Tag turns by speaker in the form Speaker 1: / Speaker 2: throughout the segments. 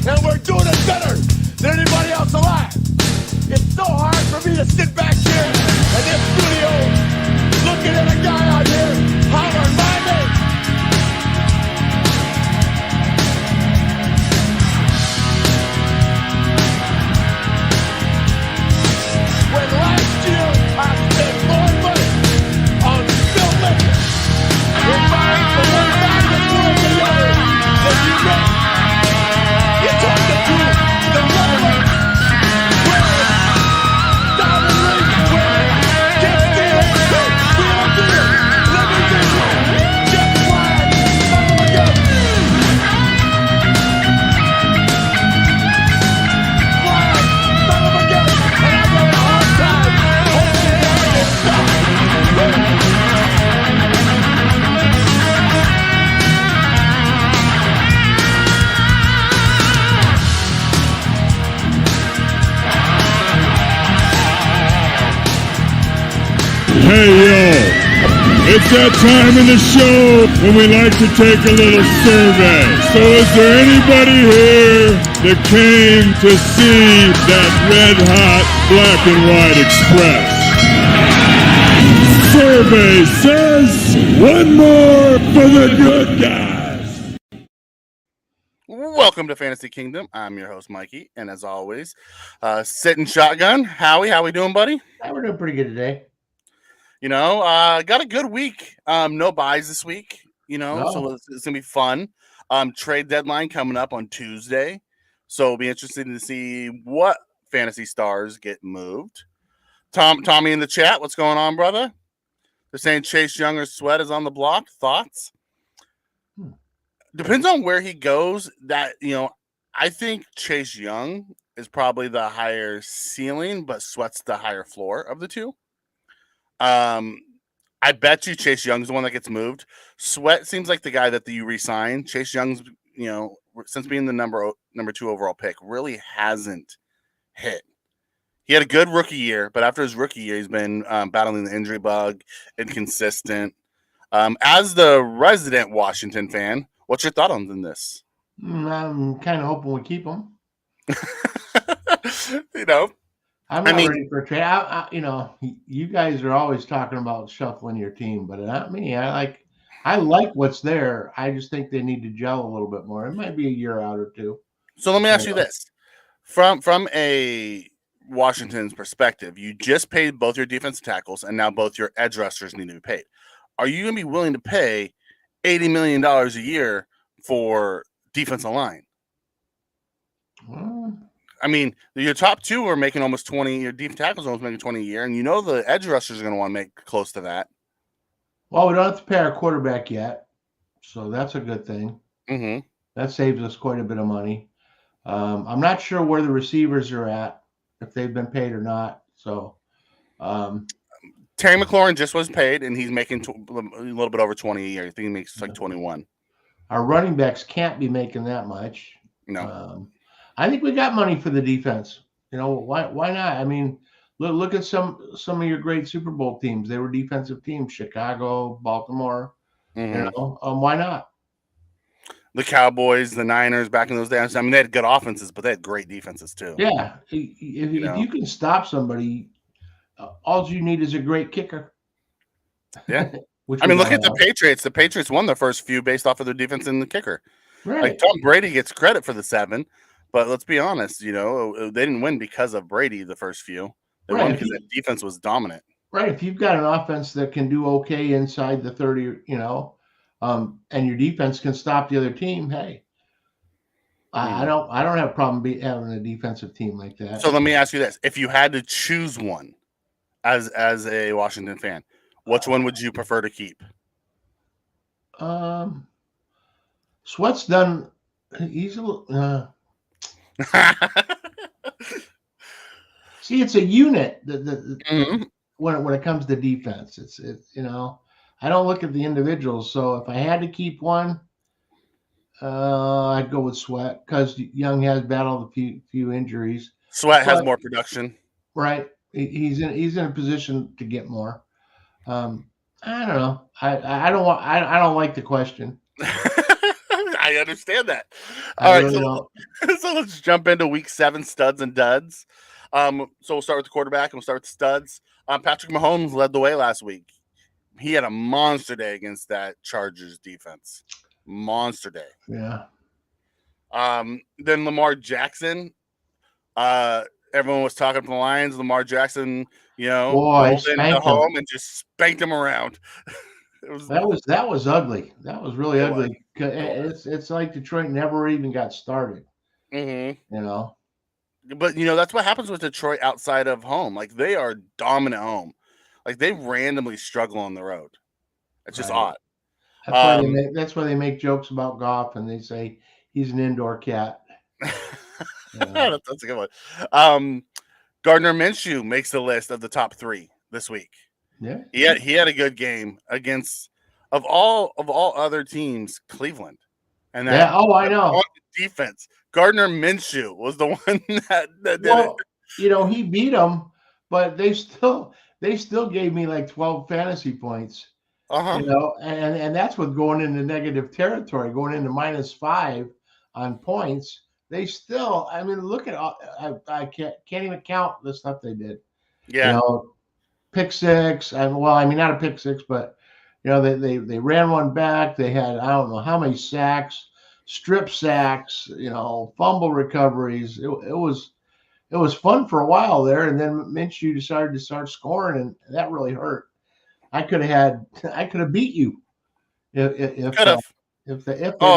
Speaker 1: and we're doing it better than anybody else alive. It's so hard for me to sit back here in this studio looking at a guy out here hollering my name. When last year I spent more money on filmmaking and buying from one side of the world to the other than you did. You took me to the level where Diamond League, where Jeff Steele, Wheeler Deer, Liberty Diesel, Jeff Flag, son of a gun. Flag, son of a gun. And I'm having a hard time holding down this stuff.
Speaker 2: Hey yo, it's that time in the show when we like to take a little survey. So is there anybody here that came to see that red hot black and white express? Survey says one more for the good guys.
Speaker 3: Welcome to Fantasy Kingdom. I'm your host, Mikey, and as always, sitting shotgun. Howie, how we doing, buddy?
Speaker 4: We're doing pretty good today.
Speaker 3: You know, got a good week. No buys this week, so it's going to be fun. Trade deadline coming up on Tuesday. So it'll be interesting to see what fantasy stars get moved. Tommy in the chat, what's going on, brother? They're saying Chase Young or Sweat is on the block. Thoughts? Depends on where he goes. I think Chase Young is probably the higher ceiling, but Sweat's the higher floor of the two. I bet you Chase Young's the one that gets moved. Sweat seems like the guy that you re-sign. Chase Young's, since being the number 2 overall pick, really hasn't hit. He had a good rookie year, but after his rookie year, he's been battling the injury bug, inconsistent. As the resident Washington fan, what's your thought on this?
Speaker 4: I'm kind of hoping we keep him. I'm not ready for a trade. You guys are always talking about shuffling your team, but not me. I like what's there. I just think they need to gel a little bit more. It might be a year out or two.
Speaker 3: So let me ask you this. From a Washington's perspective, you just paid both your defensive tackles, and now both your edge rushers need to be paid. Are you going to be willing to pay $80 million a year for defensive line? I mean, your top two are making almost 20. Your defensive tackles are almost making 20 a year, and the edge rushers are going to want to make close to that.
Speaker 4: Well, we don't have to pay our quarterback yet, so that's a good thing.
Speaker 3: Mm-hmm.
Speaker 4: That saves us quite a bit of money. I'm not sure where the receivers are at, if they've been paid or not. So,
Speaker 3: Terry McLaurin just was paid, and he's making a little bit over 20 a year. I think he makes like 21.
Speaker 4: Our running backs can't be making that much.
Speaker 3: No.
Speaker 4: I think we got money for the defense. Why not? I mean, look at some of your great Super Bowl teams. They were defensive teams: Chicago, Baltimore.
Speaker 3: Mm-hmm.
Speaker 4: Why not?
Speaker 3: The Cowboys, the Niners, back in those days. I mean, they had good offenses, but they had great defenses too.
Speaker 4: Yeah, if you can stop somebody, all you need is a great kicker.
Speaker 3: Yeah. Look at the Patriots. The Patriots won their first few based off of their defense and the kicker.
Speaker 4: Right.
Speaker 3: Like Tom Brady gets credit for the 7. But let's be honest, they didn't win because of Brady the first few. They won because that defense was dominant.
Speaker 4: Right. If you've got an offense that can do okay inside the 30, and your defense can stop the other team, hey, I don't have a problem having a defensive team like that.
Speaker 3: So let me ask you this: if you had to choose one, as a Washington fan, which one would you prefer to keep?
Speaker 4: Sweat's done. He's a little. See, it's a unit. When it comes to defense, it's I don't look at the individuals. So if I had to keep one, I'd go with Sweat because Young has battled a few injuries.
Speaker 3: Sweat has more production,
Speaker 4: right? He's in a position to get more. I don't know. I don't like the question.
Speaker 3: I understand that.
Speaker 4: I
Speaker 3: All right,
Speaker 4: really
Speaker 3: so
Speaker 4: don't.
Speaker 3: so let's jump into week 7 studs and duds. So we'll start with the quarterback and we'll start with the studs. Patrick Mahomes led the way last week. He had a monster day against that Chargers defense. Monster day.
Speaker 4: Yeah.
Speaker 3: Then Lamar Jackson. Everyone was talking from the Lions. Lamar Jackson,
Speaker 4: Boy,
Speaker 3: rolled into
Speaker 4: spanked him.
Speaker 3: home and just spanked him around.
Speaker 4: That was ugly. That was really
Speaker 3: It was.
Speaker 4: ugly. It's like Detroit never even got started.
Speaker 3: Mm-hmm. But that's what happens with Detroit outside of home. Like they are dominant home. Like they randomly struggle on the road. It's just odd.
Speaker 4: That's why they make jokes about Goff and they say he's an indoor cat.
Speaker 3: That's a good one. Gardner Minshew makes the list of the top 3 this week.
Speaker 4: Yeah.
Speaker 3: He had a good game against of all other teams, Cleveland. And that
Speaker 4: I know.
Speaker 3: Defense. Gardner Minshew was the one that did it.
Speaker 4: He beat them, but they still gave me like 12 fantasy points. And that's with going into negative territory, going into -5 on points. They still, look at all, I can't even count the stuff they did.
Speaker 3: Yeah.
Speaker 4: Pick six, not a pick six, but they ran one back. They had I don't know how many sacks, strip sacks, fumble recoveries. It was fun for a while there, and then Minshew decided to start scoring, and that really hurt. I could have beat you if
Speaker 3: could have.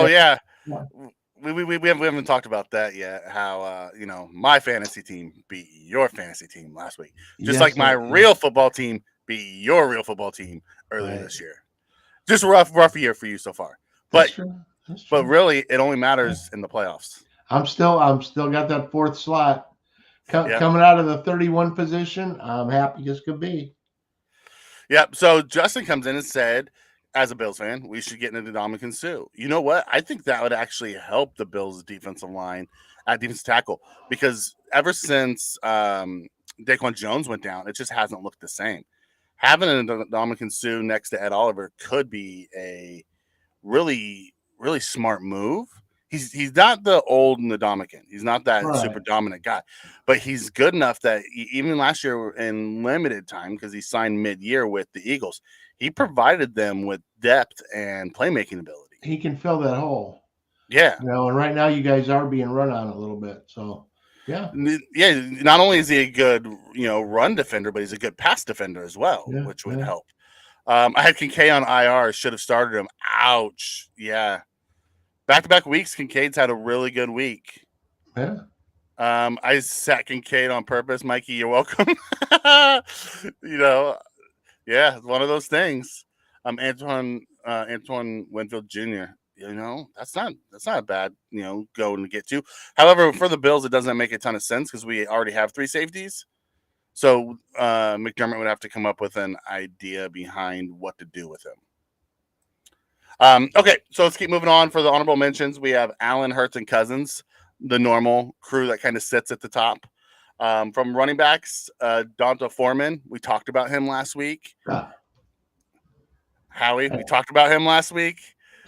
Speaker 4: Yeah.
Speaker 3: We haven't talked about that yet. How my fantasy team beat your fantasy team last week, just like my real football team beat your real football team earlier this year. Just rough year for you so far, but
Speaker 4: That's true.
Speaker 3: Really it only matters in the playoffs.
Speaker 4: I'm still got that 4th slot coming out of the 31 position. I'm happy as could be.
Speaker 3: Yep. So Justin comes in and said, as a Bills fan, we should get into Ndamukong Suh. You know what? I think that would actually help the Bills' defensive line at defensive tackle because ever since Daquan Jones went down, it just hasn't looked the same. Having a Ndamukong Suh next to Ed Oliver could be a really, really smart move. He's not the old Ndamukong. He's not that super dominant guy, but he's good enough that even last year in limited time, because he signed mid-year with the Eagles, he provided them with depth and playmaking ability.
Speaker 4: He can fill that hole.
Speaker 3: Yeah.
Speaker 4: And right now you guys are being run on a little bit. So, yeah.
Speaker 3: Yeah. Not only is he a good, run defender, but he's a good pass defender as well, which would help. I had Kincaid on IR. Should have started him. Ouch. Yeah. Back-to-back weeks, Kincaid's had a really good week.
Speaker 4: Yeah.
Speaker 3: I sat Kincaid on purpose. Mikey, you're welcome. Yeah, it's one of those things. Antoine Winfield Jr. That's not a bad going to get to. However, for the Bills, it doesn't make a ton of sense because we already have 3 safeties. So McDermott would have to come up with an idea behind what to do with him. Okay, so let's keep moving on. For the honorable mentions, we have Allen, Hurts, and Cousins, the normal crew that kind of sits at the top. From running backs, Donta Foreman, we talked about him last week. Howie, we talked about him last week.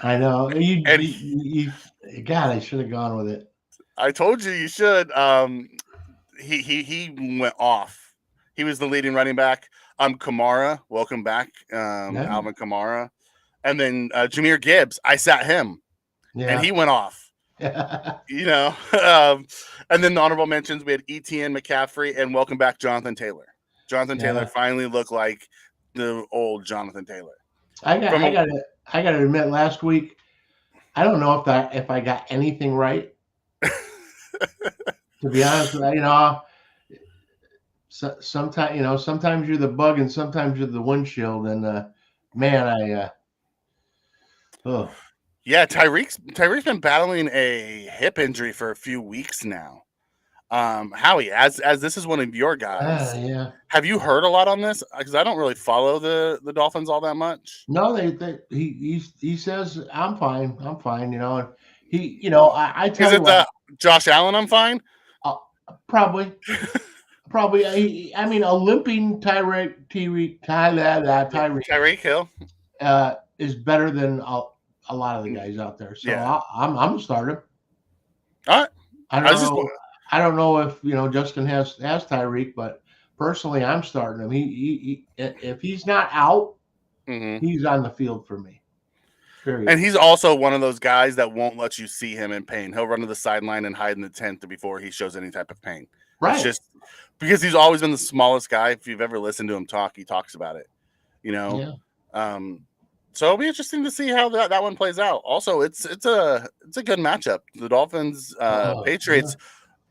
Speaker 4: I know. God, I should have gone with it.
Speaker 3: I told you should. He went off. He was the leading running back. Kamara, welcome back, Alvin Kamara. And then Jahmyr Gibbs, I sat him, and he went off. And then the honorable mentions, we had Etienne, McCaffrey, and welcome back Jonathan Taylor. Jonathan Taylor finally looked like the old Jonathan Taylor.
Speaker 4: I got to admit, last week, I don't know if I got anything right. To be honest, sometimes you're the bug and sometimes you're the windshield, and
Speaker 3: Yeah, Tyreek's been battling a hip injury for a few weeks now. Howie, as this is one of your guys, have you heard a lot on this? Because I don't really follow the Dolphins all that much.
Speaker 4: No, he says I'm fine. I'm fine. I tell you what,
Speaker 3: Josh Allen, I'm fine.
Speaker 4: Probably. A limping Tyreek Hill
Speaker 3: is
Speaker 4: better than a a lot of the guys out there. So
Speaker 3: Yeah.
Speaker 4: I'm gonna start him.
Speaker 3: All right.
Speaker 4: I don't know. I don't know if Justin has Tyreek, but personally, I'm starting him. He if he's not out, he's on the field for me. Period.
Speaker 3: And he's also one of those guys that won't let you see him in pain. He'll run to the sideline and hide in the tent before he shows any type of pain.
Speaker 4: Right.
Speaker 3: It's just because he's always been the smallest guy. If you've ever listened to him talk, he talks about it.
Speaker 4: Yeah.
Speaker 3: So it'll be interesting to see how that one plays out. Also, it's a good matchup. The Dolphins Patriots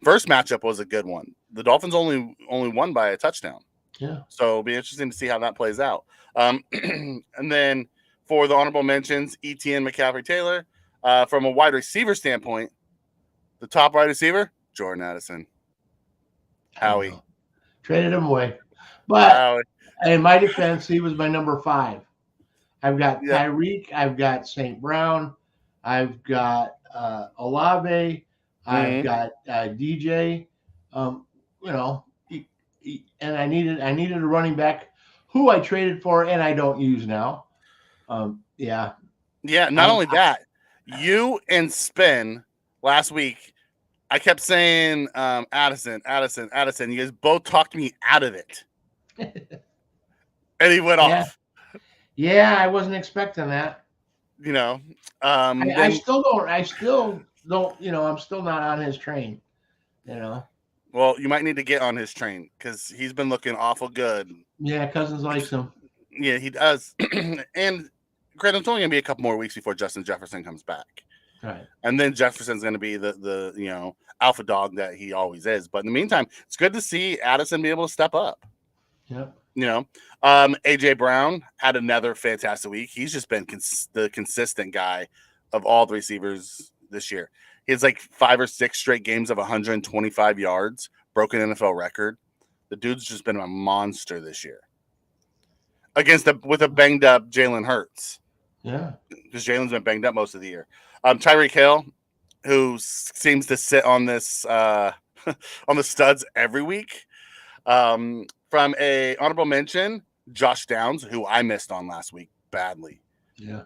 Speaker 3: first matchup was a good one. The Dolphins only won by a touchdown.
Speaker 4: Yeah.
Speaker 3: So it'll be interesting to see how that plays out. And then for the honorable mentions, ETN, McCaffrey, Taylor. From a wide receiver standpoint, the top wide receiver, Jordan Addison. Howie.
Speaker 4: Traded him away. But in my defense, he was my number 5. I've got Tyreek. I've got St. Brown. I've got Olave. I've got DJ. And I needed a running back who I traded for and I don't use now.
Speaker 3: Yeah. Not only that, you and Spin last week, I kept saying Addison. You guys both talked me out of it, and he went off.
Speaker 4: Yeah, I wasn't expecting that.
Speaker 3: I
Speaker 4: still don't. I'm still not on his train.
Speaker 3: Well, you might need to get on his train because he's been looking awful good.
Speaker 4: Yeah, Cousins likes him.
Speaker 3: Yeah, he does. And granted, it's only gonna be a couple more weeks before Justin Jefferson comes back.
Speaker 4: Right.
Speaker 3: And then Jefferson's gonna be the alpha dog that he always is. But in the meantime, it's good to see Addison be able to step up.
Speaker 4: Yep.
Speaker 3: AJ Brown had another fantastic week. He's just been the consistent guy of all the receivers this year. He has like 5 or 6 straight games of 125 yards, broken NFL record. The dude's just been a monster this year with a banged up Jalen Hurts.
Speaker 4: Yeah,
Speaker 3: because Jalen's been banged up most of the year. Tyreek Hill, who seems to sit on this on the studs every week. From a honorable mention, Josh Downs, who I missed on last week badly.
Speaker 4: Yeah.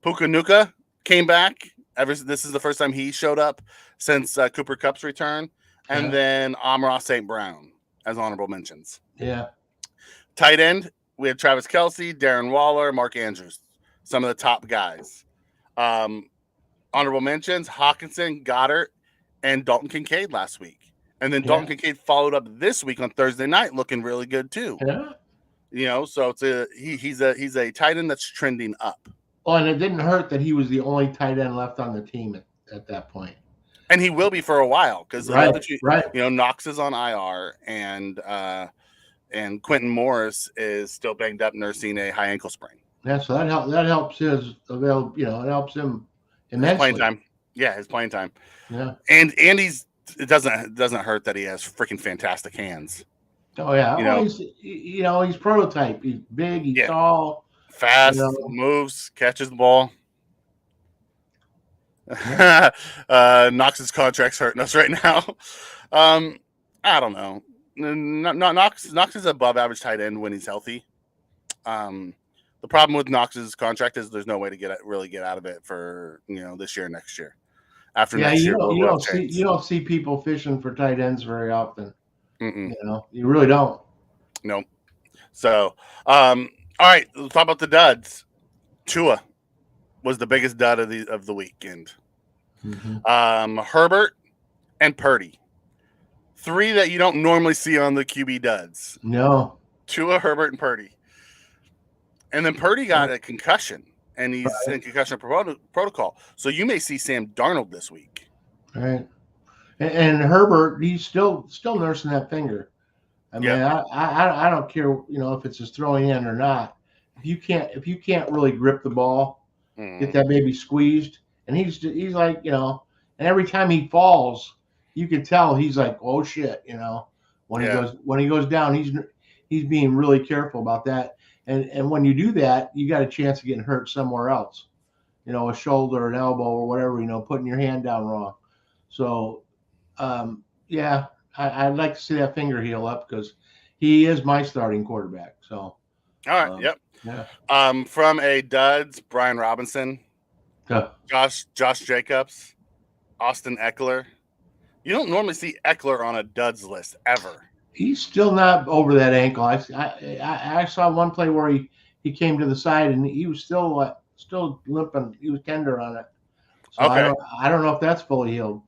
Speaker 3: Puka Nuka came back. This is the first time he showed up since Cooper Kupp's return. And then Amon-Ra St. Brown as honorable mentions.
Speaker 4: Yeah.
Speaker 3: Tight end, we had Travis Kelce, Darren Waller, Mark Andrews, some of the top guys. Honorable mentions, Hawkinson, Goddard, and Dalton Kincaid last week. And then Dalton Kincaid followed up this week on Thursday night looking really good too.
Speaker 4: Yeah.
Speaker 3: So he's a tight end that's trending up.
Speaker 4: Well, and it didn't hurt that he was the only tight end left on the team at that point.
Speaker 3: And he will be for a while because Knox is on IR and Quentin Morris is still banged up nursing a high ankle sprain.
Speaker 4: Yeah, so that helps his it helps him immensely.
Speaker 3: His playing time. Yeah, his playing time.
Speaker 4: Yeah.
Speaker 3: And it doesn't hurt that he has freaking fantastic hands.
Speaker 4: Oh yeah. He's prototype. He's big, he's tall.
Speaker 3: Fast, moves, catches the ball. Knox's contract's hurting us right now. I don't know. Knox is above average tight end when he's healthy. The problem with Knox's contract is there's no way to really get out of it for this year, next year. After next year,
Speaker 4: you don't see people fishing for tight ends very often. You really don't.
Speaker 3: No. So, all right, let's talk about the duds. Tua was the biggest dud of the weekend.
Speaker 4: Mm-hmm.
Speaker 3: Herbert and Purdy. 3 that you don't normally see on the QB duds.
Speaker 4: No.
Speaker 3: Tua, Herbert, and Purdy. And then Purdy got a concussion, and he's in concussion protocol. So you may see Sam Darnold this week.
Speaker 4: Right. And Herbert, he's still nursing that finger. I mean, I don't care, if it's his throwing hand or not. If you can't really grip the ball, get that baby squeezed, and he's like, and every time he falls, you can tell he's like, oh shit, when he goes down, he's being really careful about that. And when you do that, you got a chance of getting hurt somewhere else, a shoulder, an elbow, or whatever, putting your hand down wrong. So, I'd like to see that finger heal up because he is my starting quarterback. So,
Speaker 3: All right. Yep.
Speaker 4: Yeah.
Speaker 3: From a duds, Brian Robinson,
Speaker 4: Yeah.
Speaker 3: Josh Jacobs, Austin Eckler. You don't normally see Eckler on a duds list ever.
Speaker 4: He's still not over that ankle. I saw one play where he came to the side and he was still limping. He was tender on it. So
Speaker 3: Okay.
Speaker 4: I don't know if that's fully healed.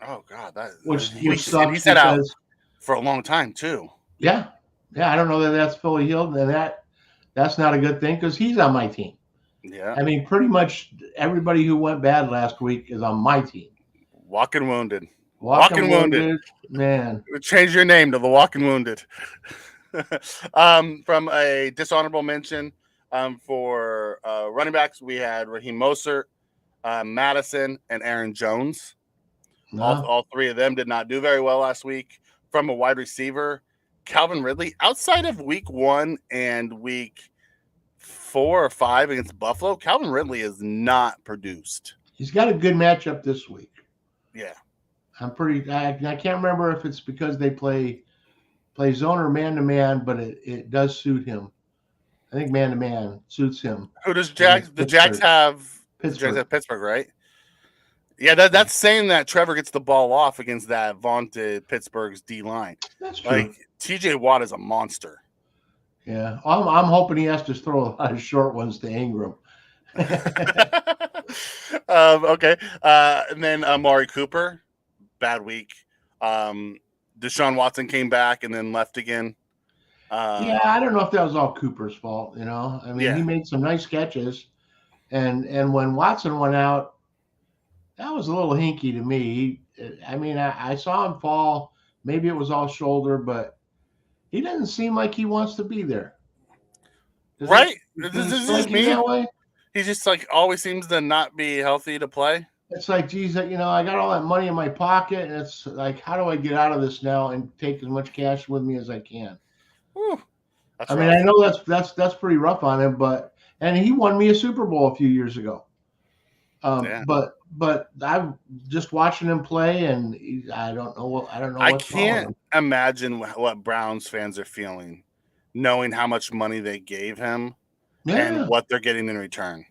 Speaker 3: Oh God,
Speaker 4: Which
Speaker 3: and
Speaker 4: sucks
Speaker 3: he's set out
Speaker 4: because
Speaker 3: for a long time too.
Speaker 4: yeah, I don't know that that's fully healed, and that's not a good thing because he's on my team.
Speaker 3: Yeah.
Speaker 4: I mean, pretty much everybody who went bad last week is on my team.
Speaker 3: Walking wounded.
Speaker 4: Walking wounded, man.
Speaker 3: Change your name to the Walking Wounded. From a dishonorable mention, for running backs, we had Raheem Mostert, Madison, and Aaron Jones.
Speaker 4: No.
Speaker 3: All three of them did not do very well last week. From a wide receiver, Calvin Ridley, outside of week 1 and week 4 or 5 against Buffalo, Calvin Ridley is not produced.
Speaker 4: He's got a good matchup this week.
Speaker 3: Yeah.
Speaker 4: I can't remember if it's because they play zone or man-to-man, but it does suit him. I think man-to-man suits him.
Speaker 3: Who does Jags? The Jags have Pittsburgh. The Jags have Pittsburgh, right? Yeah, that's saying that Trevor gets the ball off against that vaunted Pittsburgh's D line.
Speaker 4: That's true.
Speaker 3: Like TJ Watt is a monster.
Speaker 4: Yeah, I'm hoping he has to throw a lot of short ones to Ingram.
Speaker 3: Okay, and then Amari Cooper, bad week. Deshaun Watson came back and then left again.
Speaker 4: Yeah, I don't know if that was all Cooper's fault. I mean, he made some nice catches, and when Watson went out, that was a little hinky to me. I saw him fall. Maybe it was all shoulder, but he doesn't seem like he wants to be there.
Speaker 3: Right? This is me.
Speaker 4: That way?
Speaker 3: He just like always seems to not be healthy to play.
Speaker 4: It's like, geez, I got all that money in my pocket, and it's like, how do I get out of this now and take as much cash with me as I can?
Speaker 3: Whew,
Speaker 4: I mean, I know that's pretty rough on him, and he won me a Super Bowl a few years ago. But I'm just watching him play, and I don't know.
Speaker 3: I can't imagine what Browns fans are feeling, knowing how much money they gave him and what they're getting in return.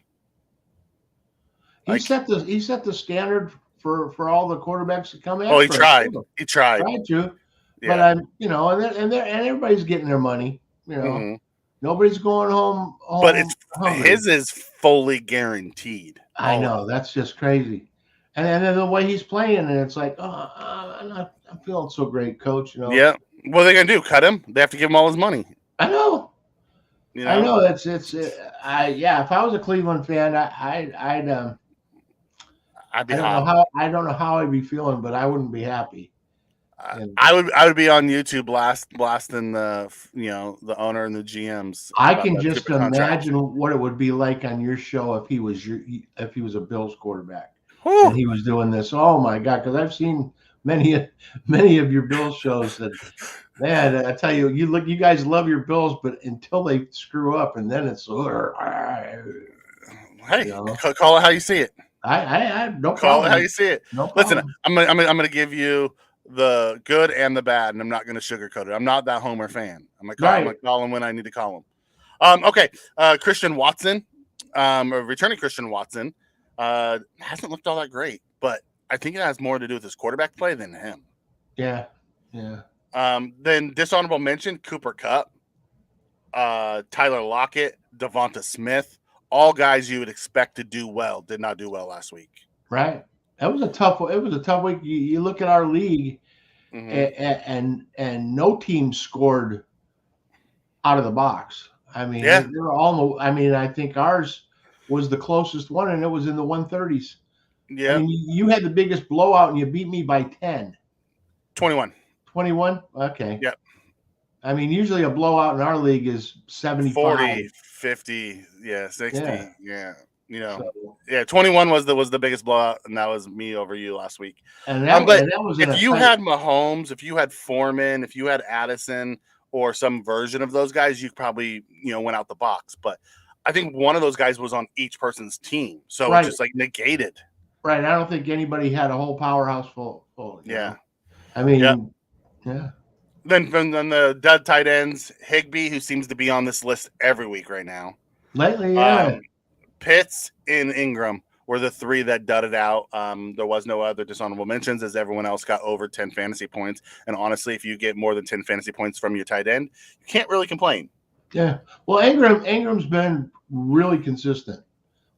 Speaker 4: He set the standard for all the quarterbacks to come in.
Speaker 3: Oh, he tried. He tried
Speaker 4: to. Yeah. But and everybody's getting their money. Nobody's going home.
Speaker 3: But his is fully guaranteed.
Speaker 4: I know, that's just crazy. And then the way he's playing, and it's like, I'm feeling so great, coach.
Speaker 3: Yeah. What are they gonna do? Cut him? They have to give him all his money.
Speaker 4: I know. I know. If I was a Cleveland fan, I'd be I don't know how I'd be feeling, but I wouldn't be happy.
Speaker 3: I would be on YouTube blasting the owner and the GMs.
Speaker 4: I can just imagine what it would be like on your show if he was a Bills quarterback.
Speaker 3: Whew.
Speaker 4: And he was doing this. Oh my God! Because I've seen many of your Bills shows that, man, I tell you, you guys love your Bills, but until they screw up, and then it's
Speaker 3: hey, call it how you see it.
Speaker 4: I no problem.
Speaker 3: Call it how you see it.
Speaker 4: No
Speaker 3: Listen, I'm gonna give you the good and the bad, and I'm not gonna sugarcoat it. I'm not that Homer fan. I'm gonna call him when I need to call him. Okay, Christian Watson, returning Christian Watson, hasn't looked all that great, but I think it has more to do with his quarterback play than him.
Speaker 4: Yeah.
Speaker 3: Then dishonorable mention: Cooper Kupp, Tyler Lockett, Devonta Smith. All guys you would expect to do well did not do well last week.
Speaker 4: Right. That was a tough. It was a tough week. You look at our league, and no team scored out of the box. I mean, they're all. I mean, I think ours was the closest one, and it was in the 130s.
Speaker 3: Yeah.
Speaker 4: I mean, you had the biggest blowout, and you beat me by 10.
Speaker 3: 21.
Speaker 4: 21. Okay.
Speaker 3: Yep.
Speaker 4: I mean, usually a blowout in our league is 75.
Speaker 3: 40, 50, 60. Yeah. 21 was the biggest blowout, and that was me over you last week.
Speaker 4: And that was
Speaker 3: if you had Mahomes, if you had Foreman, if you had Addison, or some version of those guys, you probably went out the box. But I think one of those guys was on each person's team, so it's just like negated.
Speaker 4: Right. I don't think anybody had a whole powerhouse full.
Speaker 3: Yeah.
Speaker 4: I mean, yeah.
Speaker 3: Then from the dud tight ends, Higbee, who seems to be on this list every week right now.
Speaker 4: Lately, yeah.
Speaker 3: Pitts and Ingram were the three that dudded out. There was no other dishonorable mentions as everyone else got over 10 fantasy points. And honestly, if you get more than 10 fantasy points from your tight end, you can't really complain.
Speaker 4: Yeah. Well, Ingram's been really consistent.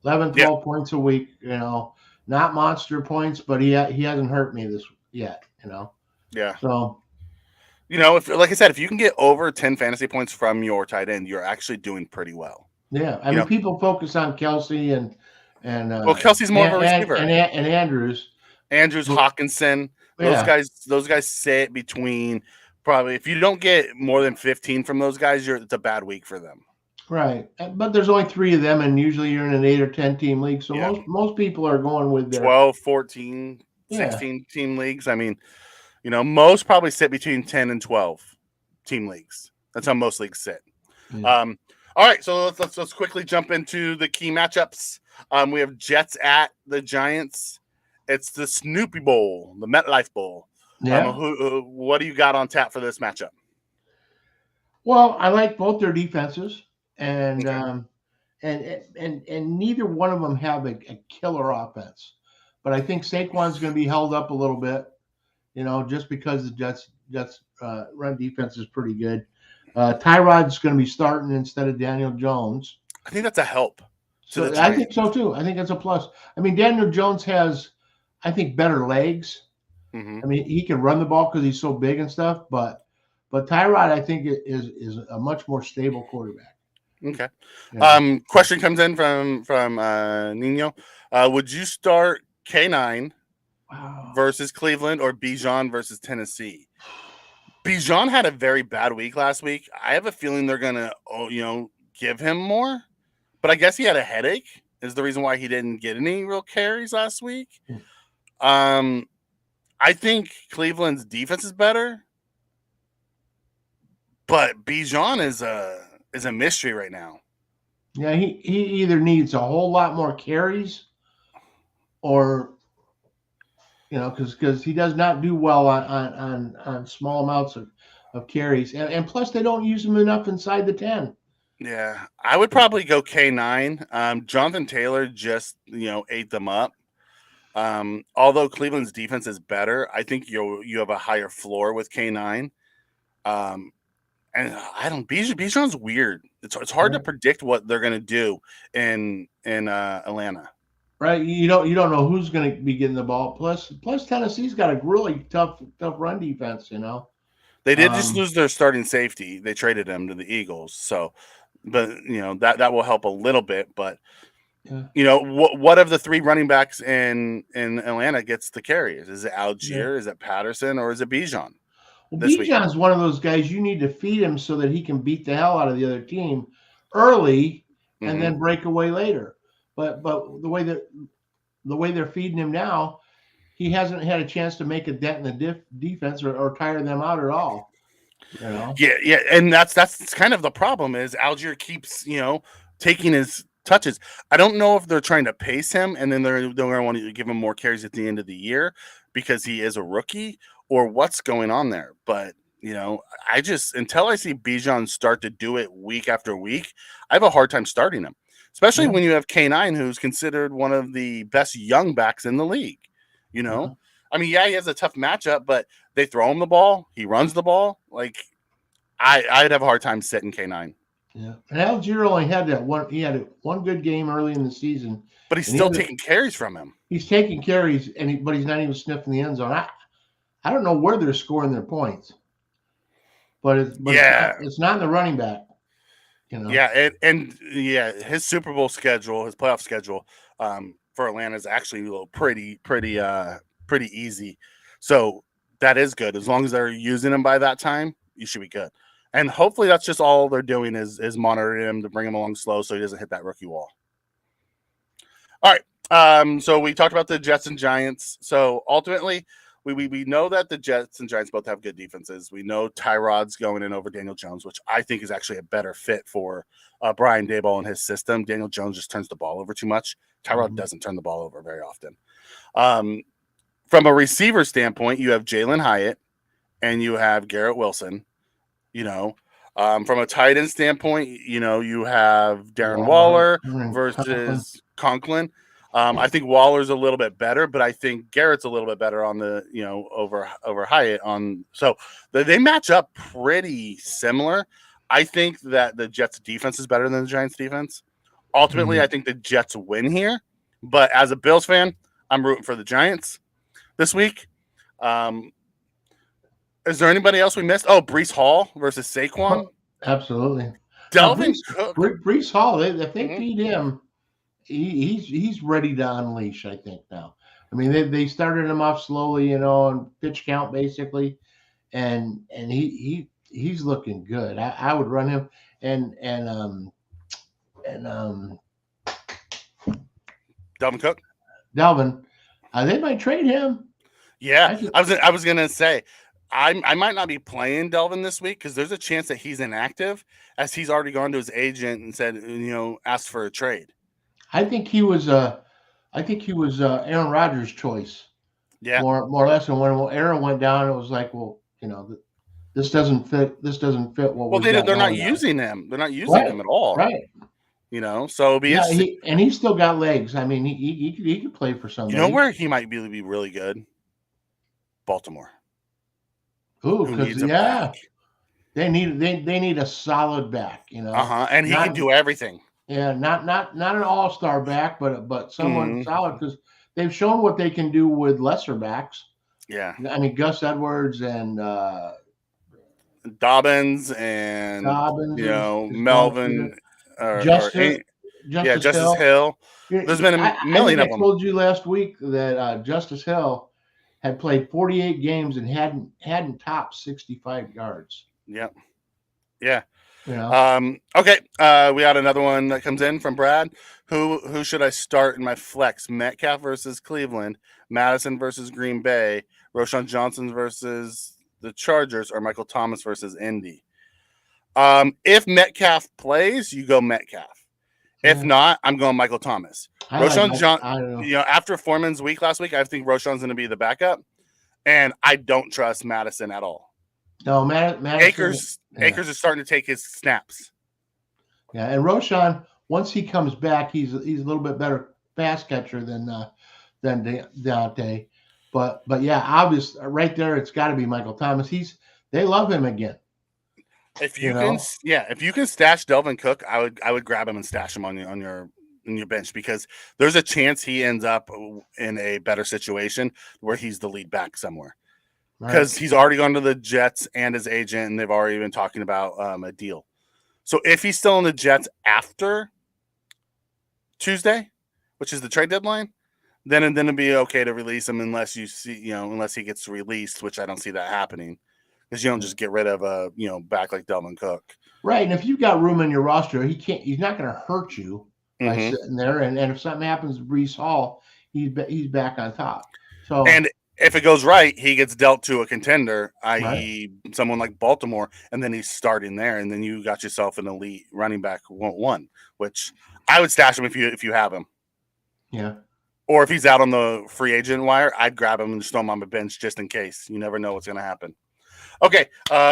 Speaker 4: 11, 12 points a week, not monster points, but he hasn't hurt me this yet,
Speaker 3: Yeah.
Speaker 4: So,
Speaker 3: if, like I said, if you can get over 10 fantasy points from your tight end, you're actually doing pretty well.
Speaker 4: Yeah. I mean, people focus on Kelsey and
Speaker 3: Kelsey's more of a receiver.
Speaker 4: And Andrews.
Speaker 3: Hawkinson. Those guys sit between probably, if you don't get more than 15 from those guys, it's a bad week for them.
Speaker 4: Right. But there's only 3 of them, and usually you're in an 8 or 10 team league. So most people are going with their
Speaker 3: 12, 14, 16 team leagues. I mean, most probably sit between 10 and 12 team leagues. That's how most leagues sit.
Speaker 4: Yeah.
Speaker 3: All right, so let's quickly jump into the key matchups. We have Jets at the Giants. It's the Snoopy Bowl, the MetLife Bowl.
Speaker 4: Yeah.
Speaker 3: What do you got on tap for this matchup?
Speaker 4: Well, I like both their defenses, and and neither one of them have a killer offense. But I think Saquon's going to be held up a little bit, just because the Jets run defense is pretty good. Tyrod's going to be starting instead of Daniel Jones.
Speaker 3: I think that's a help.
Speaker 4: So I think so too. I think it's a plus. I mean, Daniel Jones has, I think, better legs.
Speaker 3: Mm-hmm.
Speaker 4: I mean, he can run the ball because he's so big and stuff. But Tyrod, I think, is a much more stable quarterback.
Speaker 3: Okay. Yeah. Question comes in from Nino. Would you start K9 versus Cleveland or Bijan versus Tennessee? Bijan had a very bad week last week. I have a feeling they're gonna, give him more. But I guess he had a headache is the reason why he didn't get any real carries last week. I think Cleveland's defense is better, but Bijan is a mystery right now.
Speaker 4: Yeah, he either needs a whole lot more carries, or because he does not do well on small amounts of carries, and plus they don't use him enough inside the 10.
Speaker 3: Yeah, I would probably go K9. Jonathan Taylor just ate them up. Although Cleveland's defense is better, I think you have a higher floor with K9. And Bijan's weird. It's hard to predict what they're going to do in Atlanta.
Speaker 4: Right, you don't know who's going to be getting the ball. Plus Tennessee's got a really tough run defense.
Speaker 3: They did just lose their starting safety. They traded him to the Eagles, so. But that will help a little bit. But what of the 3 running backs in Atlanta gets the carries? Is it Algier? Is it Patterson? Or is it Bijan?
Speaker 4: Well, Bijan's one of those guys you need to feed him so that he can beat the hell out of the other team early and then break away later. But the way they're feeding him now, he hasn't had a chance to make a dent in the defense or tire them out at all.
Speaker 3: Yeah, and that's kind of the problem is Algier keeps taking his touches. I don't know if they're trying to pace him and then they're going to want to give him more carries at the end of the year because he is a rookie, or what's going on there. But I just, until I see Bijan start to do it week after week, I have a hard time starting him, especially when you have K9, who's considered one of the best young backs in the league. I mean, he has a tough matchup, but they throw him the ball. He runs the ball. Like, I'd have a hard time sitting K9.
Speaker 4: Yeah, and Algier only had that one. He had one good game early in the season,
Speaker 3: but he's still taking carries from him.
Speaker 4: He's taking carries, but he's not even sniffing the end zone. I don't know where they're scoring their points, but it's not in the running back.
Speaker 3: Yeah, and his Super Bowl schedule, his playoff schedule, for Atlanta is actually pretty easy. So that is good. As long as they're using him by that time, you should be good. And hopefully that's just all they're doing is monitoring him to bring him along slow so he doesn't hit that rookie wall. All right. So we talked about the Jets and Giants. So ultimately, we know that the Jets and Giants both have good defenses. We know Tyrod's going in over Daniel Jones, which I think is actually a better fit for Brian Daboll and his system. Daniel Jones just turns the ball over too much. Tyrod doesn't turn the ball over very often. From a receiver standpoint, you have Jalen Hyatt and you have Garrett Wilson. From a tight end standpoint, you have Darren Waller versus Conklin. I think Waller's a little bit better, but I think Garrett's a little bit better on the over Hyatt on. So they match up pretty similar. I think that the Jets' defense is better than the Giants' defense. Ultimately, I think the Jets win here, but as a Bills fan, I'm rooting for the Giants this week. Is there anybody else we missed? Oh, Breece Hall versus Saquon.
Speaker 4: Absolutely.
Speaker 3: Delvin Cook.
Speaker 4: Breece Hall, if they feed him, he's ready to unleash, I think, now. I mean, they started him off slowly, and pitch count basically, and he's looking good. I would run him and
Speaker 3: Delvin Cook.
Speaker 4: Delvin, they might trade him.
Speaker 3: Yeah, I was gonna say I might not be playing Delvin this week because there's a chance that he's inactive, as he's already gone to his agent and said, asked for a trade.
Speaker 4: I think he was Aaron Rodgers' choice.
Speaker 3: Yeah,
Speaker 4: more or less. And when Aaron went down, it was like, well, this doesn't fit. This doesn't fit what.
Speaker 3: Well, they're not using him. They're not using him at all.
Speaker 4: Right.
Speaker 3: So
Speaker 4: and he's still got legs. I mean, he could play for somebody.
Speaker 3: You know where he might be really good? Baltimore.
Speaker 4: Ooh, because they need a solid back.
Speaker 3: And he can do everything.
Speaker 4: Yeah, not an all-star back, but someone solid, because they've shown what they can do with lesser backs.
Speaker 3: Yeah,
Speaker 4: I mean Gus Edwards and
Speaker 3: Dobbins and Melvin,
Speaker 4: Justice
Speaker 3: Hill. There's been a million of them.
Speaker 4: I told you last week that Justice Hill had played 48 games and hadn't topped 65 yards.
Speaker 3: Yep. Yeah.
Speaker 4: Okay.
Speaker 3: We got another one that comes in from Brad. Who should I start in my flex? Metcalf versus Cleveland, Madison versus Green Bay, Roschon Johnson versus the Chargers, or Michael Thomas versus Indy. If Metcalf plays, you go Metcalf. If not, I'm going Michael Thomas. After Foreman's week last week, I think Roschon's going to be the backup, and I don't trust Madison at all.
Speaker 4: No, Madison,
Speaker 3: Akers is starting to take his snaps.
Speaker 4: Yeah, and Roschon, once he comes back, he's a little bit better pass catcher than Deontay. But yeah, obviously, right there, it's got to be Michael Thomas. They love him again.
Speaker 3: If you can stash Delvin Cook, I would grab him and stash him on your bench, because there's a chance he ends up in a better situation where he's the lead back somewhere. Because he's already gone to the Jets and his agent, and they've already been talking about a deal. So if he's still in the Jets after Tuesday, which is the trade deadline, then it'd be okay to release him unless he gets released, which I don't see that happening, because you don't just get rid of a back like Delvin Cook.
Speaker 4: Right, and if you've got room in your roster, he's not going to hurt you by sitting there. And if something happens to Breece Hall, he's back on top. So
Speaker 3: if it goes right, he gets dealt to a contender, i.e. someone like Baltimore, and then he's starting there, and then you got yourself an elite running back one, which I would stash him if you have him.
Speaker 4: Yeah.
Speaker 3: Or if he's out on the free agent wire, I'd grab him and just throw him on the bench just in case. You never know what's going to happen. Okay,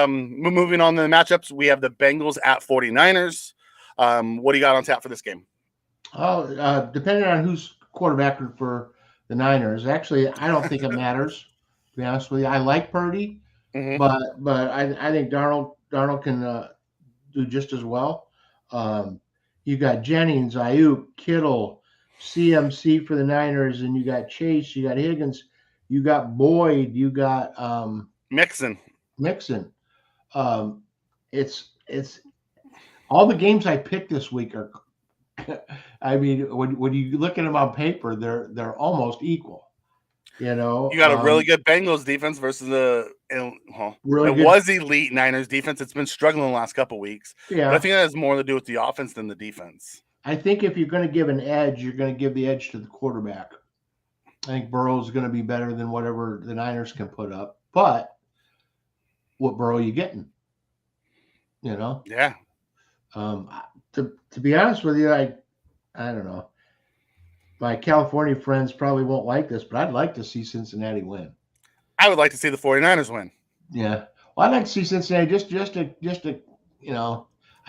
Speaker 3: moving on to the matchups, we have the Bengals at 49ers. What do you got on tap for this game?
Speaker 4: Oh, depending on who's quarterback for the Niners. Actually, I don't think it matters, to be honest with you. I like Purdy, but I think Darnold can do just as well. You got Jennings, Ayuk, Kittle, CMC for the Niners, and you got Chase, you got Higgins, you got Boyd, you got
Speaker 3: Mixon.
Speaker 4: It's all the games I picked this week are. I mean, when you look at them on paper, they're almost equal. You
Speaker 3: got a really good Bengals defense versus was elite Niners defense. It's been struggling the last couple of weeks.
Speaker 4: Yeah,
Speaker 3: but I think that has more to do with the offense than the defense.
Speaker 4: I think if you're going to give an edge, you're going to give the edge to the quarterback. I think Burrow's going to be better than whatever the Niners can put up. But what Burrow are you getting?
Speaker 3: Yeah.
Speaker 4: To be honest with you, I don't know. My California friends probably won't like this, but I'd like to see Cincinnati win.
Speaker 3: I would like to see the 49ers win.
Speaker 4: Yeah. Well, I'd like to see Cincinnati just to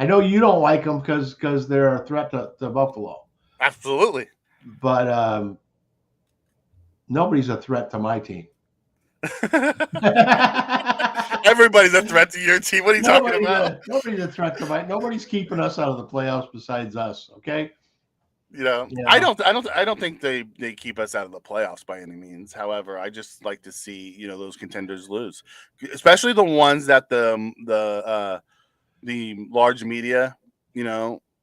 Speaker 4: I know you don't like them because they're a threat to Buffalo,
Speaker 3: Absolutely.
Speaker 4: but nobody's a threat to my team.
Speaker 3: Everybody's a threat to your team. What are you talking about?
Speaker 4: Nobody's a threat to nobody's keeping us out of the playoffs besides us. Okay.
Speaker 3: I don't think they keep us out of the playoffs by any means. However, I just like to see those contenders lose, especially the ones that the large media,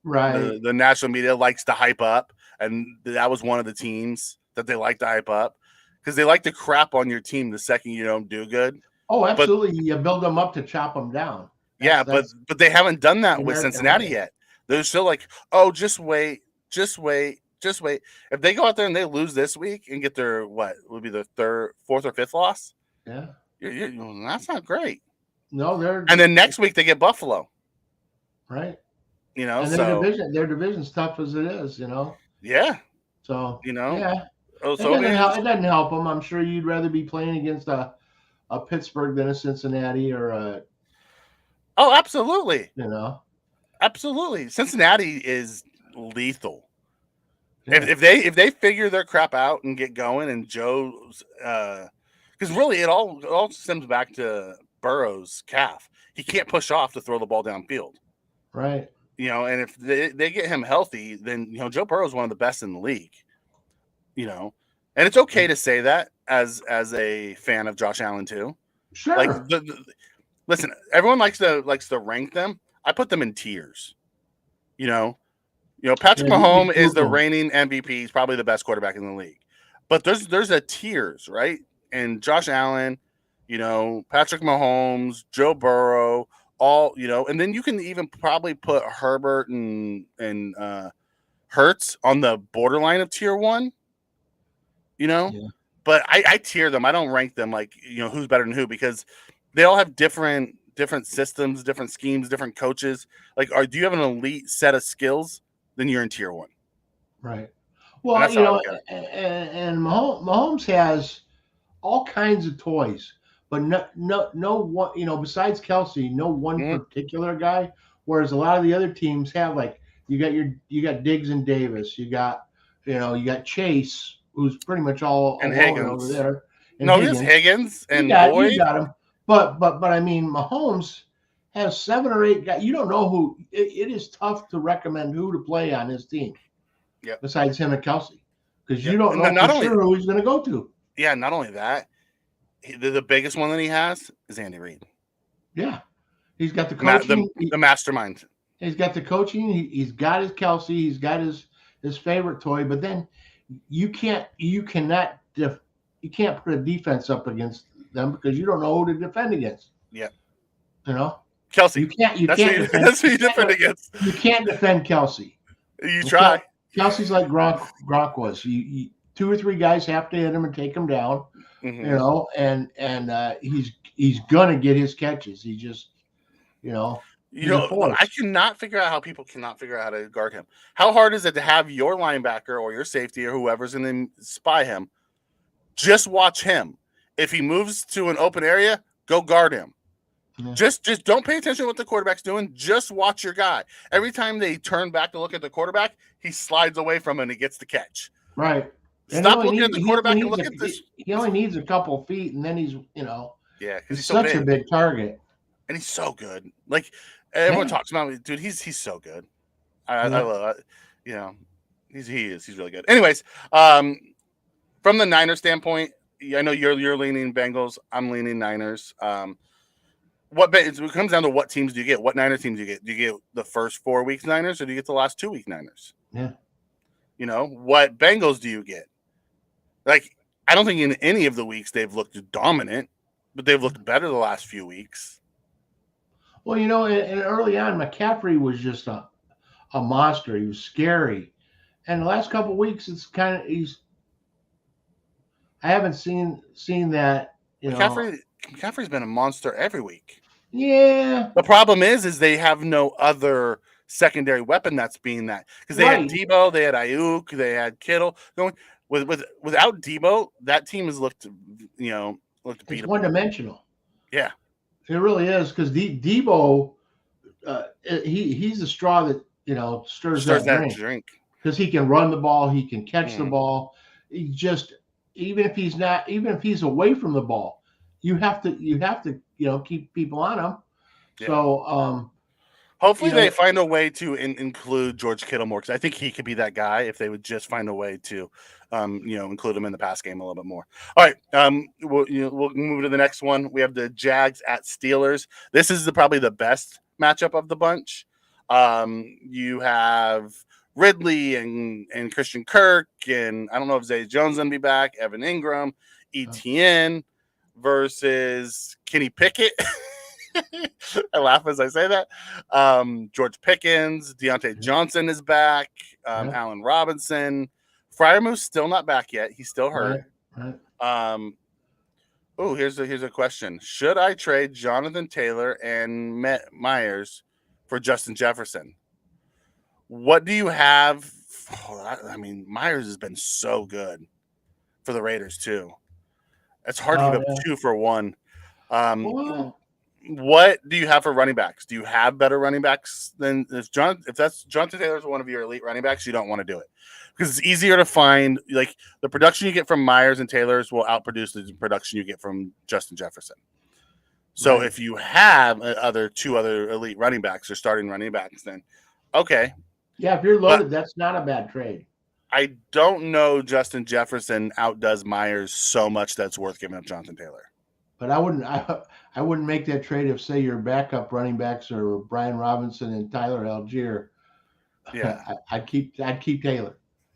Speaker 4: Right.
Speaker 3: the national media likes to hype up, and that was one of the teams that they like to hype up because they like to crap on your team the second you don't do good.
Speaker 4: Oh,
Speaker 3: But
Speaker 4: absolutely. You build them up to chop them down.
Speaker 3: yeah,
Speaker 4: That's
Speaker 3: but they haven't done
Speaker 4: the
Speaker 3: that with
Speaker 4: American
Speaker 3: Cincinnati
Speaker 4: way.
Speaker 3: yet. They're still like, oh, just wait, just wait, just wait. If they go out there and they lose this week and get their what would be the fourth or fifth loss,
Speaker 4: Yeah.
Speaker 3: that's not great.
Speaker 4: No,
Speaker 3: And then next week they get Buffalo.
Speaker 4: Right.
Speaker 3: And
Speaker 4: their division's tough as it is.
Speaker 3: Yeah.
Speaker 4: So
Speaker 3: Yeah. Oh,
Speaker 4: it
Speaker 3: so
Speaker 4: doesn't help them. I'm sure you'd rather be playing against a Pittsburgh than a Cincinnati or a.
Speaker 3: Oh, absolutely.
Speaker 4: Absolutely.
Speaker 3: Cincinnati is lethal.
Speaker 4: Yeah.
Speaker 3: If they figure their crap out and get going, and Joe's, because really it all stems back to Burrow's calf. He can't push off to throw the ball downfield.
Speaker 4: Right.
Speaker 3: And if they get him healthy, then Joe Burrow is one of the best in the league. And it's okay to say that as a fan of Josh Allen too.
Speaker 4: Sure.
Speaker 3: Like listen, everyone likes to rank them. I put them in tiers. Patrick Mahomes is the reigning MVP. He's probably the best quarterback in the league. But there's a tiers, right? And Josh Allen, Patrick Mahomes, Joe Burrow, all, and then you can even probably put Herbert and Hurts on the borderline of tier 1.
Speaker 4: Yeah.
Speaker 3: But I tier them. I don't rank them like, who's better than who, because they all have different systems, different schemes, different coaches. Like, do you have an elite set of skills? Then you're in tier 1.
Speaker 4: Right. Well, and Mahomes has all kinds of toys, but no one, besides Kelsey, no one particular guy. Whereas a lot of the other teams have, like, you got Diggs and Davis, you got Chase, who's pretty much all
Speaker 3: and
Speaker 4: alone
Speaker 3: Higgins
Speaker 4: over there.
Speaker 3: And there's Higgins and Boyd.
Speaker 4: You got him. But I mean, Mahomes has 7 or 8 guys. You don't know who. It is tough to recommend who to play on his team.
Speaker 3: Yep.
Speaker 4: Besides him and Kelsey, because you don't know for sure who he's going to go to.
Speaker 3: Yeah. Not only that, the biggest one that he has is Andy Reid.
Speaker 4: Yeah, he's got the coaching,
Speaker 3: the mastermind.
Speaker 4: He's got the coaching. He's got his Kelsey. He's got his favorite toy. But then you can't put a defense up against them because you don't know who to defend against.
Speaker 3: Yeah.
Speaker 4: Kelsey.
Speaker 3: That's who you defend against.
Speaker 4: You can't defend Kelsey.
Speaker 3: You try.
Speaker 4: Kelsey's like Gronk was. You 2 or 3 guys have to hit him and take him down. And he's gonna get his catches. He just,
Speaker 3: I cannot figure out how people cannot figure out how to guard him. How hard is it to have your linebacker or your safety or whoever's going to spy him? Just watch him. If he moves to an open area, go guard him. Yeah. Just don't pay attention to what the quarterback's doing. Just watch your guy. Every time they turn back to look at the quarterback, he slides away from him and he gets the catch.
Speaker 4: Right.
Speaker 3: Stop looking at the quarterback and look at this.
Speaker 4: He only needs a couple feet, and then he's,
Speaker 3: yeah,
Speaker 4: he's such a big target.
Speaker 3: And he's so good. Like, everyone talks about him. Dude, he's so good. I love it. He's really good. Anyways, from the Niners standpoint, I know you're leaning Bengals. I'm leaning Niners. It comes down to what teams do you get? What Niner teams do you get? Do you get the first 4 weeks Niners, or do you get the last 2 week Niners?
Speaker 4: Yeah.
Speaker 3: What Bengals do you get? Like, I don't think in any of the weeks they've looked dominant, but they've looked better the last few weeks.
Speaker 4: Well, and early on, McCaffrey was just a monster. He was scary. And the last couple of weeks, it's kind of I haven't seen that.
Speaker 3: McCaffrey's been a monster every week.
Speaker 4: Yeah.
Speaker 3: The problem is they have no other secondary weapon that's being that, because they had Debo, they had Ayuk, they had Kittle going. Without Debo, that team has looked beatable.
Speaker 4: It's one-dimensional.
Speaker 3: Yeah.
Speaker 4: It really is because Debo, he's the straw that stirs
Speaker 3: Stirs
Speaker 4: that
Speaker 3: that
Speaker 4: drink
Speaker 3: drink.
Speaker 4: because he can run the ball, he can catch the
Speaker 3: Mhm.
Speaker 4: ball. He just even if he's away from the ball, you have to keep people on him.
Speaker 3: Yeah.
Speaker 4: So
Speaker 3: Hopefully they find a way to include George Kittle more because I think he could be that guy if they would just find a way to, include him in the pass game a little bit more. All right, we'll move to the next one. We have the Jags at Steelers. This is probably the best matchup of the bunch. You have Ridley and Christian Kirk, and I don't know if Zay Jones gonna be back. Evan Ingram, ETN versus Kenny Pickett. I laugh as I say that. George Pickens, Deontay Johnson is back. Allen Robinson. Freiermuth's still not back yet. He's still hurt.
Speaker 4: Right.
Speaker 3: Here's a question. Should I trade Jonathan Taylor and Myers for Justin Jefferson? What do you have? I mean, Myers has been so good for the Raiders too. It's hard to give up 2 for 1. What do you have for running backs? Do you have better running backs than if that's Jonathan Taylor's one of your elite running backs? You don't want to do it because it's easier to find. Like the production you get from Myers and Taylor's will outproduce the production you get from Justin Jefferson. So if you have two other elite running backs or starting running backs, then okay.
Speaker 4: Yeah, if you're loaded, that's not a bad trade.
Speaker 3: I don't know Justin Jefferson outdoes Myers so much that's worth giving up Jonathan Taylor.
Speaker 4: But I wouldn't make that trade if, say, your backup running backs are Brian Robinson and Tyler Algier.
Speaker 3: Yeah,
Speaker 4: I'd keep Taylor.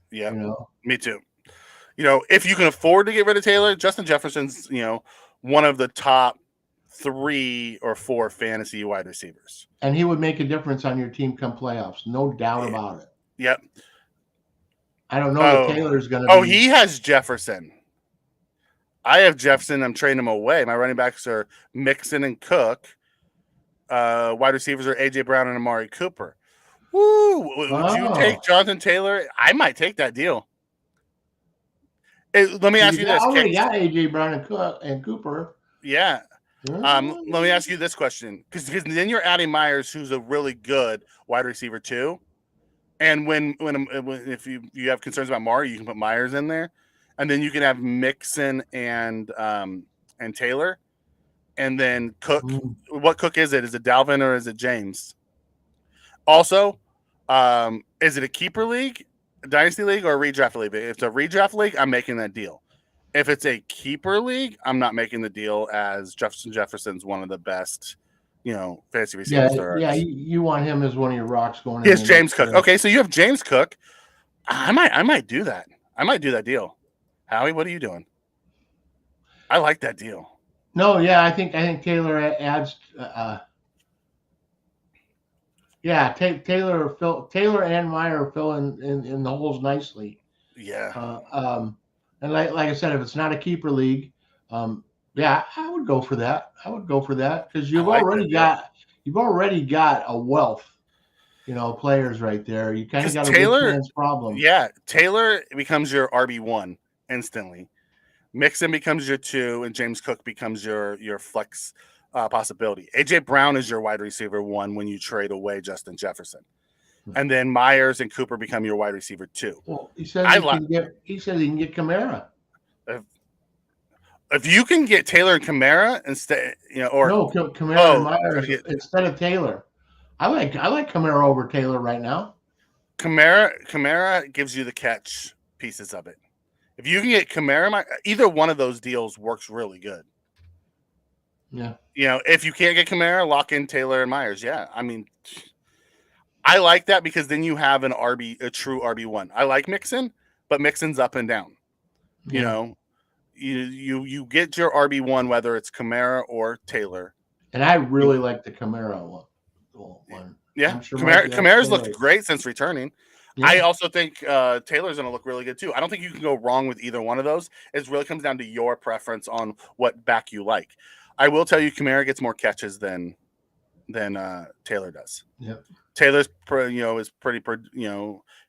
Speaker 3: Yeah, me too. If you can afford to get rid of Taylor, Justin Jefferson's one of the top 3 or 4 fantasy wide receivers,
Speaker 4: and he would make a difference on your team come playoffs, no doubt about it.
Speaker 3: Yep.
Speaker 4: I don't know that Taylor's going to.
Speaker 3: Oh, he has Jefferson. I have Jefferson. I'm trading him away. My running backs are Mixon and Cook. Wide receivers are A.J. Brown and Amari Cooper. Woo! Would you take Jonathan Taylor? I might take that deal. Let me ask you this.
Speaker 4: I already got A.J. Brown and Cooper.
Speaker 3: Yeah. Let me ask you this question. Because then you're adding Myers, who's a really good wide receiver too. And if you have concerns about Mari, you can put Myers in there. And then you can have Mixon and Taylor, and then Cook. What Cook is it? Is it Dalvin or is it James? Also, is it a keeper league, a dynasty league, or a redraft league? If it's a redraft league, I'm making that deal. If it's a keeper league, I'm not making the deal, as Justin Jefferson's one of the best, fantasy receivers.
Speaker 4: Yeah, you want him as one of your rocks going.
Speaker 3: Yes, James Cook. Okay, so you have James Cook. I might do that. I might do that deal. Howie, what are you doing? I like that deal.
Speaker 4: No, yeah, I think Taylor adds. Taylor and Meyer fill in the holes nicely.
Speaker 3: Yeah.
Speaker 4: And like I said, if it's not a keeper league, I would go for that. Because you've already got a wealth, players right there. You kind of got a big man's problem.
Speaker 3: Yeah, Taylor becomes your RB1 instantly. Mixon becomes your 2, and James Cook becomes your flex possibility. AJ Brown is your wide receiver 1 when you trade away Justin Jefferson, and then Myers and Cooper become your wide receiver 2.
Speaker 4: Well, he says he can get Kamara.
Speaker 3: If you can get Taylor and Kamara instead,
Speaker 4: Kamara and Myers instead of Taylor. I like Kamara over Taylor right now.
Speaker 3: Kamara gives you the catch pieces of it. If you can get Kamara, either one of those deals works really good.
Speaker 4: Yeah.
Speaker 3: If you can't get Kamara, lock in Taylor and Myers. Yeah. I mean, I like that because then you have a true RB1. I like Mixon, but Mixon's up and down.
Speaker 4: Yeah.
Speaker 3: You get your RB1, whether it's Kamara or Taylor.
Speaker 4: And I really like the Kamara one.
Speaker 3: Yeah. Sure Kamara's looked great since returning. Yeah. I also think Taylor's going to look really good too. I don't think you can go wrong with either one of those. It really comes down to your preference on what back you like. I will tell you, Kamara gets more catches than Taylor does.
Speaker 4: Yeah.
Speaker 3: Taylor's is pretty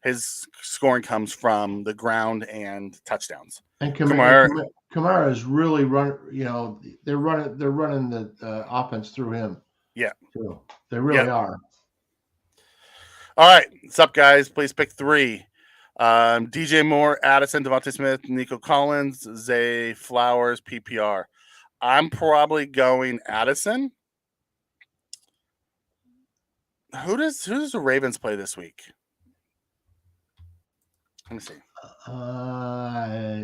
Speaker 3: his scoring comes from the ground and touchdowns.
Speaker 4: And Kamara Kamara is really run. You know, they're running the offense through him.
Speaker 3: Yeah.
Speaker 4: Too. They really are.
Speaker 3: All right. What's up, guys? Please pick 3. DJ Moore, Addison, Devontae Smith, Nico Collins, Zay Flowers, PPR. I'm probably going Addison. Who does the Ravens play this week? Let me see.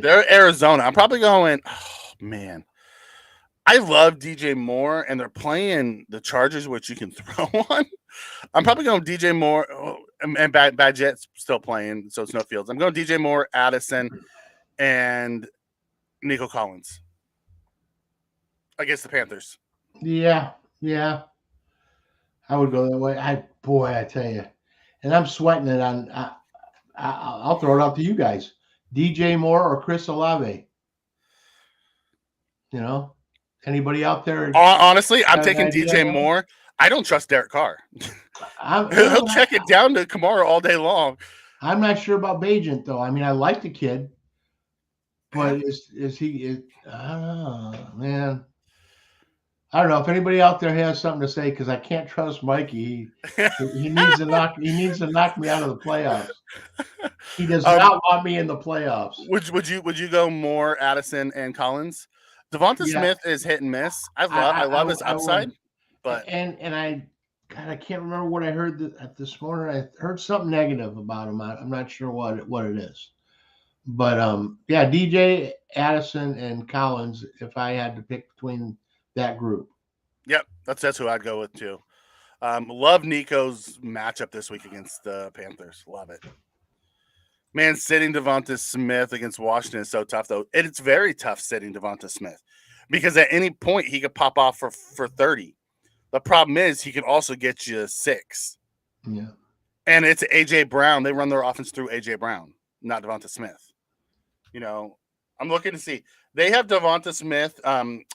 Speaker 3: They're Arizona. I'm probably going. Oh man, I love DJ Moore, and they're playing the Chargers, which you can throw on. I'm probably going DJ Moore, and Bad Jet's still playing, so it's no Fields. I'm going DJ Moore, Addison, and Nico Collins against the Panthers.
Speaker 4: Yeah. I would go that way. I tell you, and I'm sweating it on. I'll throw it out to you guys: DJ Moore or Chris Olave. You know, anybody out there?
Speaker 3: Honestly, I'm taking DJ Moore. I don't trust Derek Carr. He'll check it down to Kamara all day long.
Speaker 4: I'm not sure about Bajent though. I mean, I like the kid, but is he? I don't know, man. I don't know if anybody out there has something to say because I can't trust Mikey. He needs to knock. He needs to knock me out of the playoffs. He does not want me in the playoffs.
Speaker 3: Would you go Moore, Addison, and Collins? Devonta Smith is hit and miss. I love his upside, but
Speaker 4: I can't remember what I heard this morning. I heard something negative about him. I'm not sure what it is, but DJ, Addison, and Collins. If I had to pick between that group,
Speaker 3: yep, that's who I'd go with too. Love Nico's matchup this week against the Panthers. Love it. Man, sitting Devonta Smith against Washington is so tough, though. It's very tough sitting Devonta Smith because at any point he could pop off for 30. The problem is he could also get you 6.
Speaker 4: Yeah.
Speaker 3: And it's A.J. Brown. They run their offense through A.J. Brown, not Devonta Smith. You know, I'm looking to see. They have Devonta Smith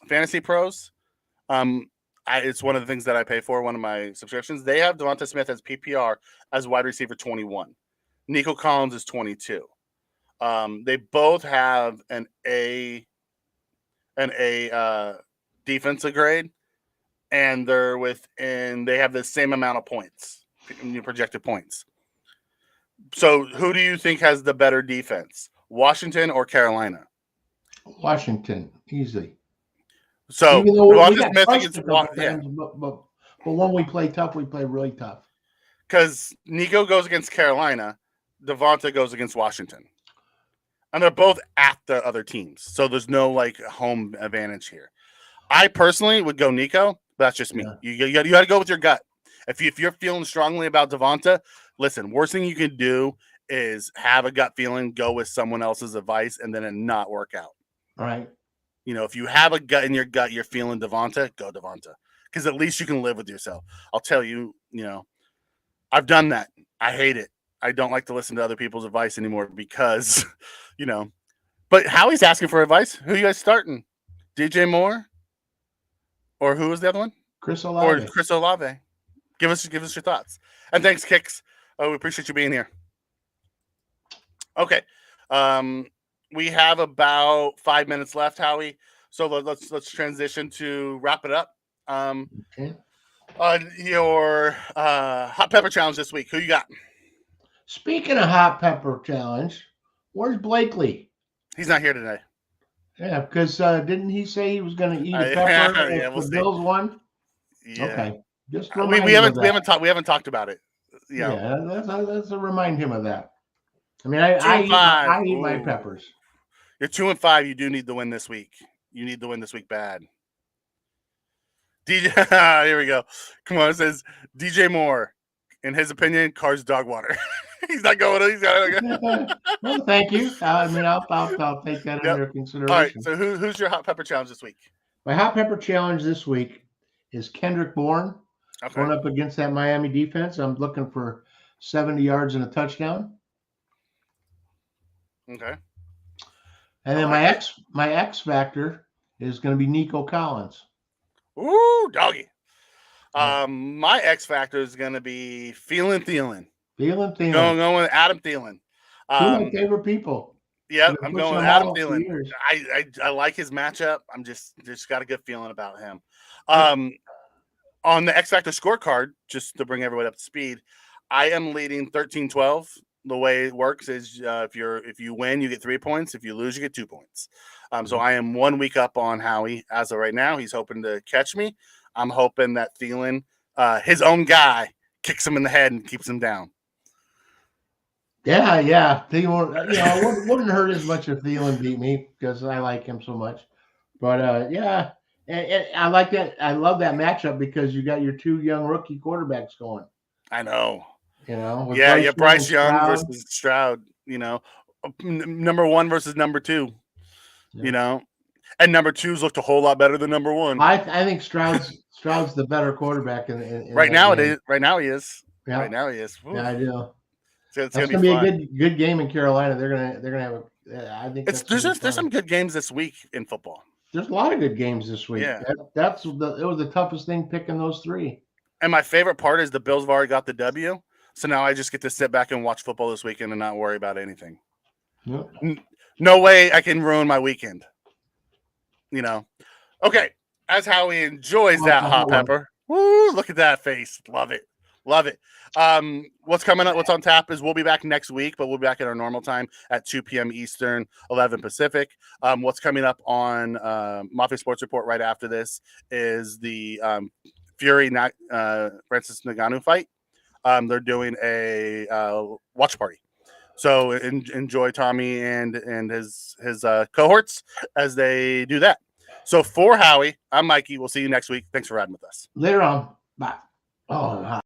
Speaker 3: Fantasy Pros. It's one of the things that I pay for, one of my subscriptions. They have Devonta Smith as PPR as wide receiver 21. Nico Collins is 22. They both have an A defensive grade, and they have the same amount of points, projected points. So who do you think has the better defense, Washington or Carolina?
Speaker 4: Washington, easy.
Speaker 3: So
Speaker 4: Devonta Smith against but when we play tough, we play really tough.
Speaker 3: Because Nico goes against Carolina, Devonta goes against Washington. And they're both at the other teams. So there's no home advantage here. I personally would go Nico, but that's just me. Yeah. You got to go with your gut. If you're feeling strongly about Devonta, listen, worst thing you can do is have a gut feeling, go with someone else's advice, and then it not work out.
Speaker 4: All right.
Speaker 3: You know, if you have a gut in your gut, you're feeling Devonta, go Devonta. Because at least you can live with yourself. I'll tell you, I've done that. I hate it. I don't like to listen to other people's advice anymore because, but Howie's asking for advice. Who you guys starting? DJ Moore? Or who was the other one?
Speaker 4: Chris Olave.
Speaker 3: Or Chris Olave. Give us your thoughts. And thanks, Kicks. We appreciate you being here. Okay. We have about 5 minutes left, Howie. So let's transition to wrap it up.
Speaker 4: Okay.
Speaker 3: Your hot pepper challenge this week. Who you got?
Speaker 4: Speaking of hot pepper challenge, where's Blakely?
Speaker 3: He's not here today.
Speaker 4: Yeah, because didn't he say he was going to eat a pepper if the Bills won?
Speaker 3: Yeah.
Speaker 4: Okay. Just
Speaker 3: we haven't talked about it.
Speaker 4: Yeah, let's remind him of that. I mean, I eat my peppers.
Speaker 3: You're 2-5. You do need the win this week. You need the win this week bad. DJ, here we go. Come on, it says DJ Moore. In his opinion, Carr's dog water. He's not going. He's got.
Speaker 4: Well, thank you. I mean, I'll take that under consideration.
Speaker 3: All right. So who's your hot pepper challenge this week?
Speaker 4: My hot pepper challenge this week is Kendrick Bourne going up against that Miami defense. I'm looking for 70 yards and a touchdown.
Speaker 3: Okay.
Speaker 4: And then my X factor is going to be Nico Collins.
Speaker 3: Ooh, doggy. My X factor is going to be Thielen.
Speaker 4: Thielen.
Speaker 3: Going with Adam Thielen.
Speaker 4: Two of my favorite people.
Speaker 3: Yep, I'm going with Adam
Speaker 4: Thielen.
Speaker 3: Thielen. I like his matchup. I'm just got a good feeling about him. On the X Factor scorecard, just to bring everybody up to speed, I am leading 13-12. The way it works is if you win, you get 3 points. If you lose, you get 2 points. So I am 1 week up on Howie as of right now. He's hoping to catch me. I'm hoping that Thielen, his own guy, kicks him in the head and keeps him down.
Speaker 4: Yeah. Thielen, it wouldn't hurt as much if Thielen beat me because I like him so much. But yeah, and I like that. I love that matchup because you got your 2 young rookie quarterbacks going.
Speaker 3: I know.
Speaker 4: With
Speaker 3: Yeah, Bryce Young versus Stroud. Number 1 versus number 2.
Speaker 4: Yeah.
Speaker 3: And number 2's looked a whole lot better than number 1.
Speaker 4: I think Stroud's the better quarterback in
Speaker 3: right now.
Speaker 4: game.
Speaker 3: Right now he is.
Speaker 4: Yeah.
Speaker 3: Right now he is. Oof.
Speaker 4: Yeah, I do.
Speaker 3: It's
Speaker 4: gonna be a good game in Carolina. They're gonna have I think
Speaker 3: there's some good games this week in football.
Speaker 4: There's a lot of good games this week.
Speaker 3: Yeah.
Speaker 4: It was the toughest thing picking those 3.
Speaker 3: And my favorite part is the Bills have already got the W. So now I just get to sit back and watch football this weekend and not worry about anything.
Speaker 4: Yep.
Speaker 3: No way I can ruin my weekend. Okay. As Howie enjoys that hot pepper. Woo, look at that face. Love it. Love it. What's coming up, what's on tap is we'll be back next week, but we'll be back at our normal time at 2 p.m. Eastern, 11 Pacific. What's coming up on Mafia Sports Report right after this is the Fury Francis Ngannou fight. They're doing a watch party. So enjoy Tommy and his cohorts as they do that. So for Howie, I'm Mikey. We'll see you next week. Thanks for riding with us.
Speaker 4: Later on. Bye. Oh,